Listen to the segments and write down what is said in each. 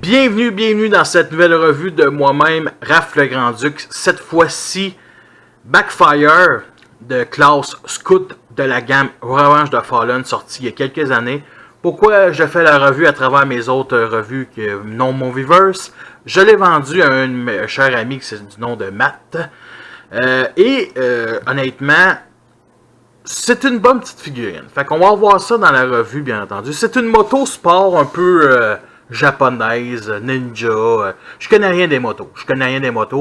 Bienvenue dans cette nouvelle revue de moi-même, Raph le Grand-Duc. Cette fois-ci, Backfire de Klaus Scout de la gamme Revenge of Fallen, sorti il y a quelques années. Pourquoi je fais la revue à travers mes autres revues que non Movieverse? Je l'ai vendu à un de mes chers amis qui c'est du nom de Matt. Honnêtement, c'est une bonne petite figurine. Fait qu'on va voir ça dans la revue, bien entendu. C'est une moto sport un peu japonaise, ninja. Je connais rien des motos.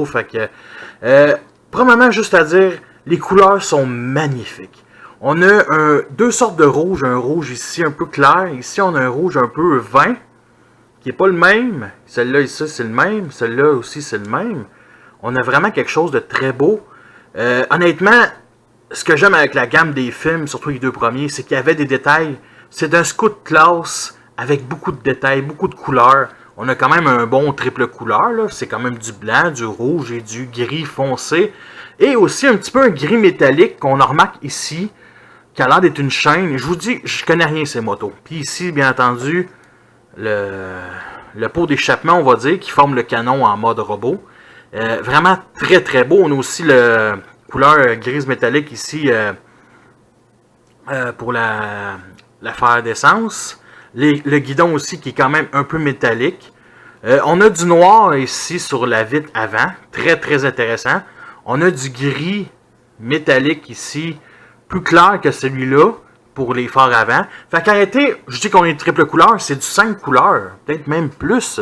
Fait que, premièrement, juste à dire, les couleurs sont magnifiques. On a deux sortes de rouge. Un rouge ici un peu clair. Ici, on a un rouge un peu vin, qui n'est pas le même. Celle-là ici, c'est le même. Celle-là aussi, c'est le même. On a vraiment quelque chose de très beau. Honnêtement, ce que j'aime avec la gamme des films, surtout les deux premiers, c'est qu'il y avait des détails. C'est un Scout classe avec beaucoup de détails, beaucoup de couleurs. On a quand même un bon triple couleur. C'est quand même du blanc, du rouge et du gris foncé. Et aussi un petit peu un gris métallique qu'on remarque ici, qui a l'air d'être une chaîne. Je vous dis, je connais rien ces motos. Puis ici, bien entendu, le pot d'échappement, on va dire, qui forme le canon en mode robot. Vraiment très très beau. On a aussi le couleur grise métallique ici pour la fer d'essence. Le guidon aussi qui est quand même un peu métallique. On a du noir ici sur la vitre avant. Très très intéressant. On a du gris métallique ici, plus clair que celui-là pour les phares avant. Fait qu'arrêtez, je dis qu'on est triple couleur, c'est du 5 couleurs. Peut-être même plus.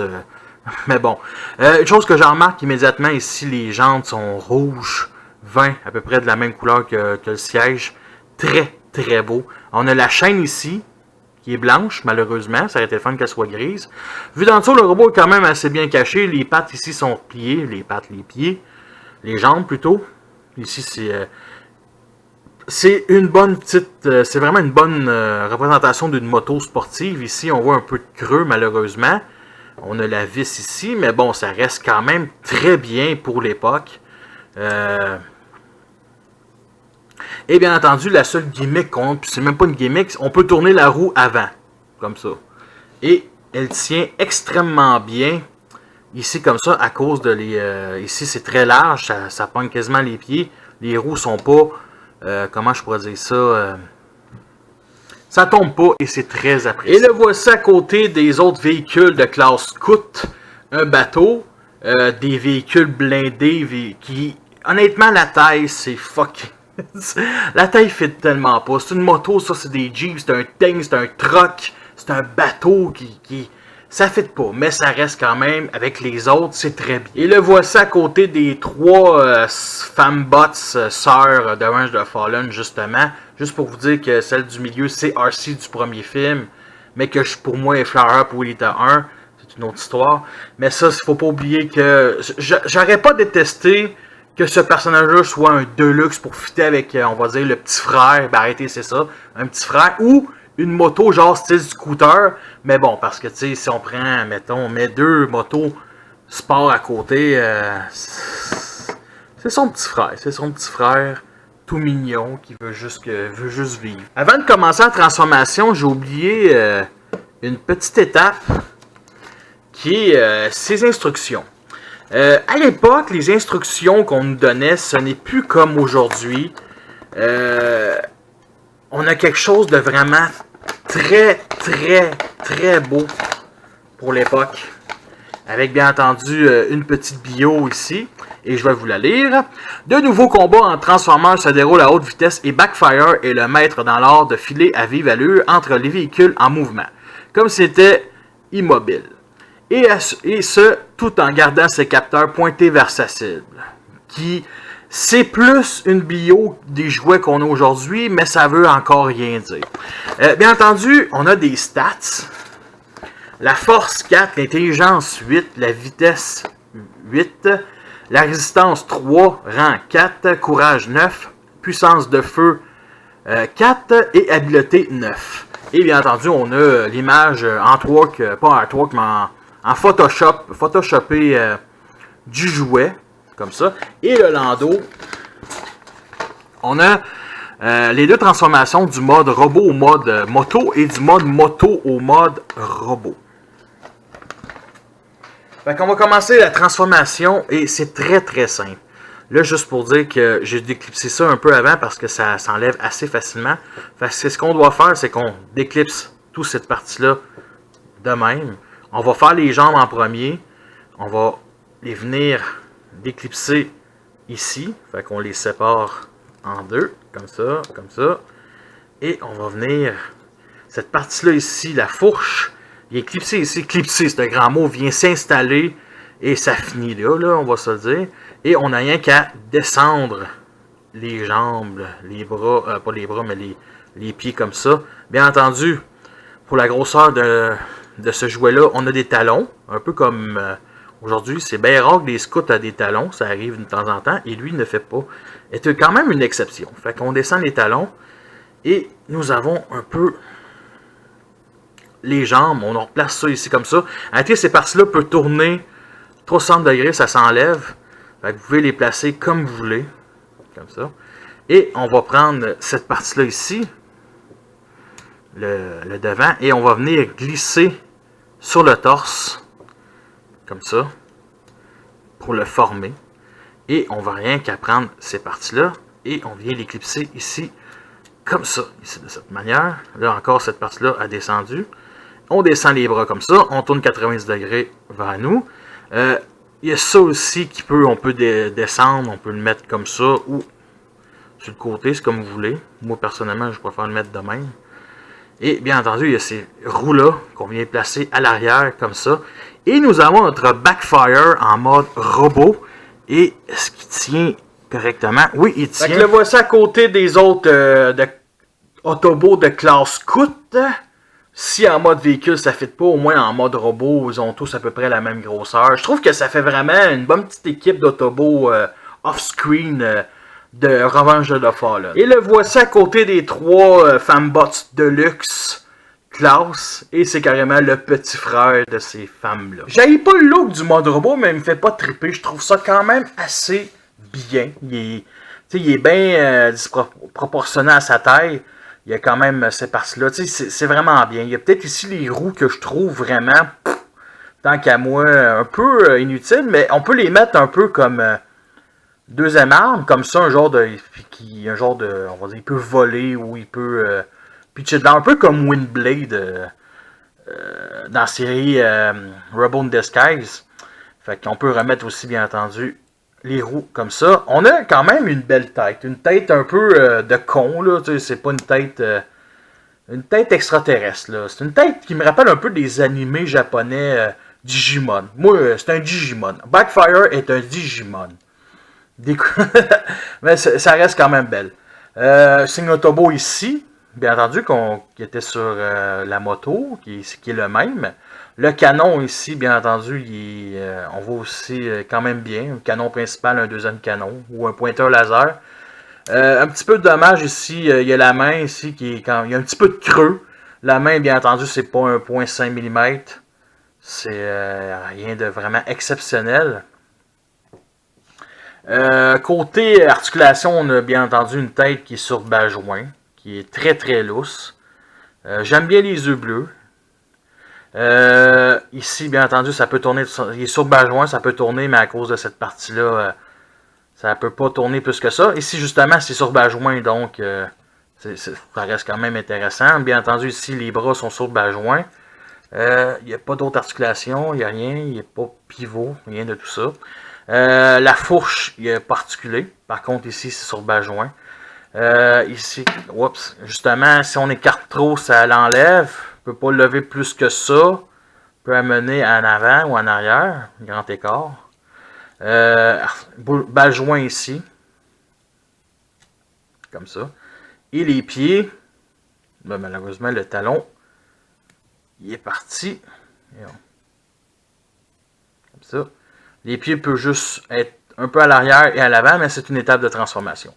Mais bon. Une chose que j'en remarque immédiatement ici, les jantes sont rouges. 20 à peu près de la même couleur que le siège. Très très beau. On a la chaîne ici qui est blanche malheureusement, ça aurait été fun qu'elle soit grise. Vu d'en dessous, le robot est quand même assez bien caché. Les pattes ici sont pliées, les pieds, les jambes plutôt. Ici c'est une bonne petite, c'est vraiment une bonne représentation d'une moto sportive. Ici on voit un peu de creux malheureusement. On a la vis ici, mais bon ça reste quand même très bien pour l'époque. Et bien entendu, la seule gimmick qu'on a, puis c'est même pas une gimmick, on peut tourner la roue avant, comme ça. Et elle tient extrêmement bien, ici comme ça, à cause de les... ici c'est très large, ça pogne quasiment les pieds. Les roues sont pas, comment je pourrais dire ça, ça tombe pas et c'est très apprécié. Et le voici à côté des autres véhicules de Klaus Scout, un bateau, des véhicules blindés qui... Honnêtement, la taille, c'est fucking... La taille fit tellement pas. C'est une moto, ça, c'est des Jeeps, c'est un tank, c'est un truck, c'est un bateau qui... Ça fit pas, mais ça reste quand même, avec les autres, c'est très bien. Et le voici à côté des trois fembots sœurs de Revenge of Fallen, justement. Juste pour vous dire que celle du milieu, c'est RC du premier film, mais que pour moi, est Flower pour Elita 1. C'est une autre histoire. Mais ça, il faut pas oublier que... J'aurais pas détesté que ce personnage-là soit un Deluxe pour fitter avec, on va dire, le petit frère. Ben arrêtez, c'est ça. Un petit frère. Ou une moto genre style scooter. Mais bon, parce que, tu sais, si on prend, mettons, on met deux motos sport à côté, c'est son petit frère. C'est son petit frère tout mignon qui veut juste vivre. Avant de commencer la transformation, j'ai oublié une petite étape qui est ses instructions. À l'époque, les instructions qu'on nous donnait, ce n'est plus comme aujourd'hui. On a quelque chose de vraiment très, très, très beau pour l'époque. Avec bien entendu une petite bio ici. Et je vais vous la lire. De nouveaux combats en Transformers se déroulent à haute vitesse et Backfire est le maître dans l'art de filer à vive allure entre les véhicules en mouvement. Comme c'était immobile. Et ce, tout en gardant ses capteurs pointés vers sa cible. C'est plus une bio des jouets qu'on a aujourd'hui, mais ça veut encore rien dire. Bien entendu, on a des stats. La force 4, l'intelligence 8, la vitesse 8, la résistance 3, rang 4, courage 9, puissance de feu 4 et habileté 9. Et bien entendu, on a l'image en Artwork, pas en Artwork, mais en Photoshopé du jouet, comme ça. Et le landau, on a les deux transformations du mode robot au mode moto et du mode moto au mode robot. Fait qu'on va commencer la transformation et c'est très très simple. Là, juste pour dire que j'ai déclipsé ça un peu avant parce que ça s'enlève assez facilement. Fait que ce qu'on doit faire, c'est qu'on déclipse toute cette partie-là de même. On va faire les jambes en premier. On va les venir déclipser ici. Fait qu'on les sépare en deux, comme ça, comme ça. Et on va venir, cette partie-là ici, la fourche, il est clipsé ici. Clipsé, c'est un grand mot, vient s'installer et ça finit là, on va se le dire. Et on n'a rien qu'à descendre les jambes, les bras, pas les bras, mais les pieds comme ça. Bien entendu, pour la grosseur de ce jouet-là, on a des talons, un peu comme aujourd'hui. C'est bien rare que les scouts aient des talons, ça arrive de temps en temps, et lui, il ne fait pas. C'est quand même une exception. Fait qu'on descend les talons, et nous avons un peu les jambes. On replace ça ici comme ça. Ces parties-là peuvent tourner 360 degrés, ça s'enlève. Vous pouvez les placer comme vous voulez, comme ça. Et on va prendre cette partie-là ici, le devant, et on va venir glisser sur le torse, comme ça, pour le former. Et on va rien qu'à prendre ces parties-là, et on vient les clipser ici, comme ça, ici de cette manière. Là encore, cette partie-là a descendu. On descend les bras comme ça, on tourne 90 degrés vers nous. Il y a ça aussi qui peut, on peut descendre, on peut le mettre comme ça, ou sur le côté, c'est comme vous voulez. Moi, personnellement, je préfère le mettre de même. Et bien entendu, il y a ces roues-là qu'on vient placer à l'arrière, comme ça. Et nous avons notre backfire en mode robot. Et est-ce qu'il tient correctement? Oui, il tient. Le voici à côté des autres Autobots de classe Scout. Si en mode véhicule ça ne fit pas, au moins en mode robot, ils ont tous à peu près la même grosseur. Je trouve que ça fait vraiment une bonne petite équipe d'Autobots off-screen de Revenge of the Fallen. Et le voici à côté des trois Fembots Deluxe classe. Et c'est carrément le petit frère de ces femmes-là. J'haïs pas le look du mode robot, mais il me fait pas triper. Je trouve ça quand même assez bien. Il est bien proportionné à sa taille. Il y a quand même ces parties-là. C'est vraiment bien. Il y a peut-être ici les roues que je trouve vraiment, tant qu'à moi, un peu inutiles. Mais on peut les mettre un peu comme deuxième arme. Comme ça, un genre de, on va dire, il peut voler ou il peut pitcher dedans. Un peu comme Windblade dans la série Rebel in Disguise. Fait qu'on peut remettre aussi, bien entendu, les roues comme ça. On a quand même une belle tête. Une tête un peu de con, là. C'est pas une tête extraterrestre, là. C'est une tête qui me rappelle un peu des animés japonais Digimon. Moi, c'est un Digimon. Backfire est un Digimon. Mais ça reste quand même belle. Signe Autobot ici. Bien entendu, qui était sur la moto, qui est le même. Le canon ici, bien entendu, on voit aussi quand même bien. Un canon principal, un deuxième canon ou un pointeur laser. Un petit peu de dommage ici, il y a la main ici il y a un petit peu de creux. La main, bien entendu, c'est pas 1.5 mm. C'est rien de vraiment exceptionnel. Côté articulation, on a bien entendu une tête qui est sur bas-joint, qui est très très lousse. J'aime bien les yeux bleus. Ici, bien entendu, ça peut tourner. Il est sur bas-joint, ça peut tourner, mais à cause de cette partie-là, ça ne peut pas tourner plus que ça. Ici, justement, c'est sur bas-joint, donc ça reste quand même intéressant. Bien entendu, ici, les bras sont sur bas-joint. Il n'y a pas d'autre articulation, il n'y a rien, il n'y a pas pivot, rien de tout ça. La fourche, il est pas articulé. Par contre, ici, c'est sur bas-joint. Ici, oups, justement, si on écarte trop, ça l'enlève. On ne peut pas le lever plus que ça. On peut amener en avant ou en arrière. Grand écart. Balle joint ici. Comme ça. Et les pieds. Ben, malheureusement, le talon. Il est parti. Comme ça. Les pieds peuvent juste être un peu à l'arrière et à l'avant, mais c'est une étape de transformation.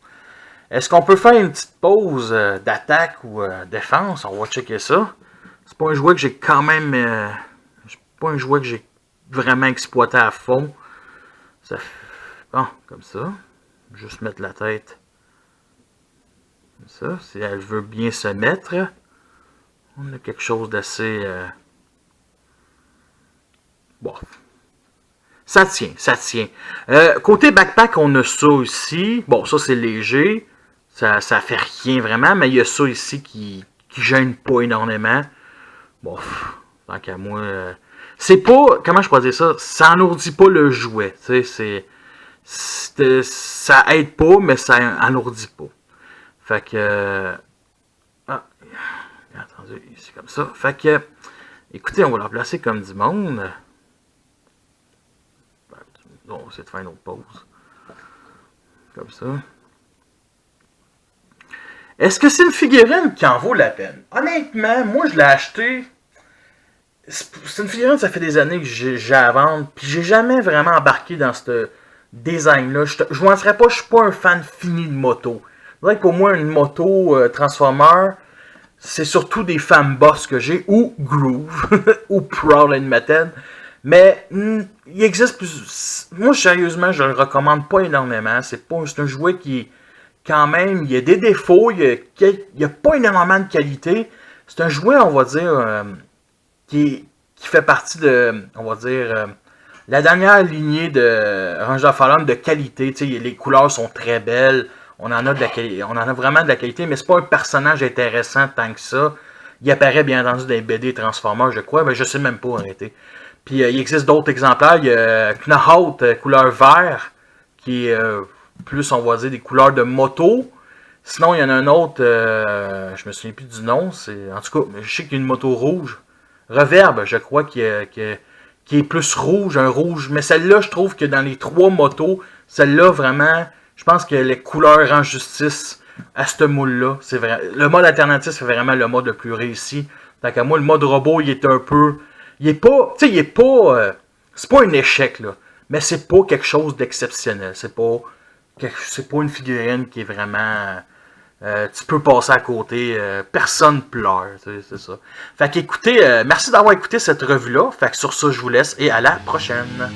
Est-ce qu'on peut faire une petite pause d'attaque ou défense? On va checker ça. C'est pas un jouet que j'ai quand même... c'est pas un jouet que j'ai vraiment exploité à fond. Ça fait... Bon, comme ça. Juste mettre la tête. Comme ça. Si elle veut bien se mettre. On a quelque chose d'assez... Bon. Ça tient, ça tient. Côté backpack, on a ça aussi. Bon, ça c'est léger. Ça fait rien vraiment, mais il y a ça ici qui gêne pas énormément. Bon, tant qu'à moi... c'est pas... Comment je pourrais dire ça? Ça alourdit pas le jouet. Tu sais, ça aide pas, mais ça alourdit pas. Fait que... attendez, c'est comme ça. Fait que... Écoutez, on va le replacer comme du monde. On va essayer de faire une autre pause. Comme ça. Est-ce que c'est une figurine qui en vaut la peine? Honnêtement, moi je l'ai acheté. C'est une figurine, ça fait des années que j'ai à vendre. Puis j'ai jamais vraiment embarqué dans ce design-là. Je ne mentirais pas, je suis pas un fan fini de moto. C'est vrai que pour moi, une moto Transformer, c'est surtout des femmes boss que j'ai, ou Groove, ou Proud Limited. Mais il existe plus. Moi, sérieusement, je le recommande pas énormément. C'est un jouet qui, quand même, il y a des défauts, il y a pas énormément de qualité. C'est un jouet, on va dire, qui fait partie de, on va dire, la dernière lignée de Ranger Fallen de qualité. Tu sais, les couleurs sont très belles. On en a vraiment de la qualité, mais c'est pas un personnage intéressant tant que ça. Il apparaît bien entendu dans les BD Transformers, je crois, mais je sais même pas en réalité. Puis il existe d'autres exemplaires. Il y a Knahout couleur vert, qui est plus, on va dire, des couleurs de moto. Sinon, il y en a un autre, je me souviens plus du nom. En tout cas, je sais qu'il y a une moto rouge. Reverb, je crois, qui est plus rouge, un rouge. Mais celle-là, je trouve que dans les trois motos, celle-là, vraiment, je pense que les couleurs rendent justice à ce moule-là. C'est vrai. Le mode alternatif, c'est vraiment le mode le plus réussi. Tant qu'à moi, le mode robot, il est un peu... Il est pas... Tu sais, il est pas... c'est pas un échec, là. Mais c'est pas quelque chose d'exceptionnel. C'est pas une figurine qui est vraiment... tu peux passer à côté. Personne pleure. C'est ça. Fait qu'écoutez, merci d'avoir écouté cette revue-là. Fait que sur ça, je vous laisse et à la prochaine.